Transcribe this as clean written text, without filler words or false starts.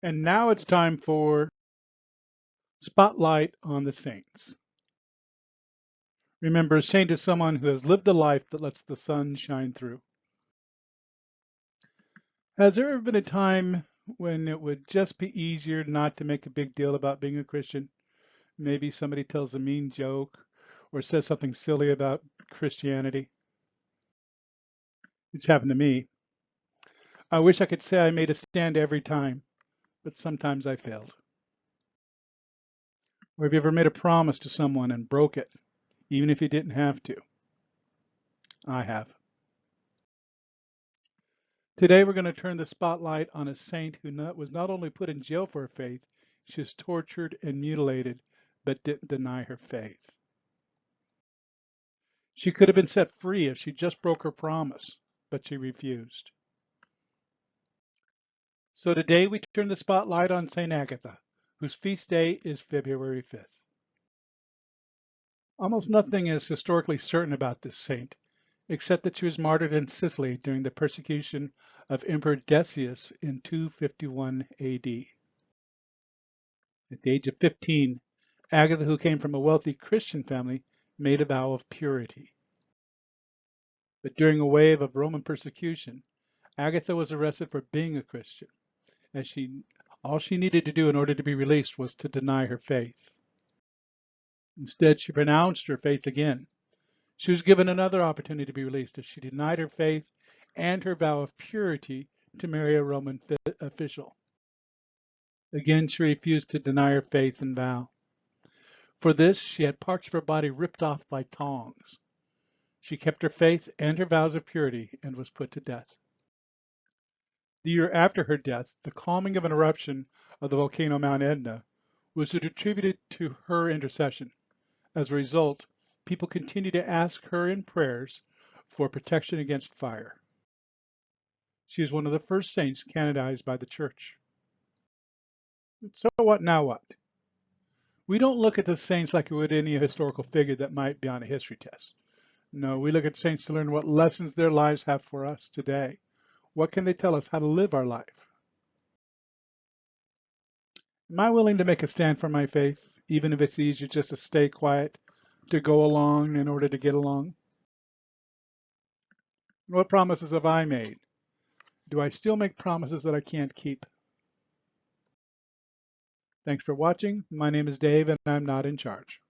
And now it's time for Spotlight on the Saints. Remember, a saint is someone who has lived a life that lets the sun shine through. Has there ever been a time when it would just be easier not to make a big deal about being a Christian? Maybe somebody tells a mean joke or says something silly about Christianity. It's happened to me. I wish I could say I made a stand every time, but sometimes I failed. Or have you ever made a promise to someone and broke it, even if you didn't have to? I have. Today we're going to turn the spotlight on a saint who was not only put in jail for her faith, she was tortured and mutilated, but didn't deny her faith. She could have been set free if she just broke her promise, but she refused. So today we turn the spotlight on St. Agatha, whose feast day is February 5th. Almost nothing is historically certain about this saint, except that she was martyred in Sicily during the persecution of Emperor Decius in 251 AD. At the age of 15, Agatha, who came from a wealthy Christian family, made a vow of purity. But during a wave of Roman persecution, Agatha was arrested for being a Christian, as all she needed to do in order to be released was to deny her faith. Instead, she renounced her faith again. She was given another opportunity to be released if she denied her faith and her vow of purity to marry a Roman official. Again, she refused to deny her faith and vow. For this, she had parts of her body ripped off by tongs. She kept her faith and her vows of purity and was put to death. The year after her death, the calming of an eruption of the volcano Mount Etna was attributed to her intercession. As a result, people continue to ask her in prayers for protection against fire. She is one of the first saints canonized by the Church. So what now what? We don't look at the saints like we would any historical figure that might be on a history test. No, we look at saints to learn what lessons their lives have for us today. What can they tell us how to live our life? Am I willing to make a stand for my faith, even if it's easier just to stay quiet, to go along in order to get along? What promises have I made? Do I still make promises that I can't keep? Thanks for watching. My name is Dave, and I'm not in charge.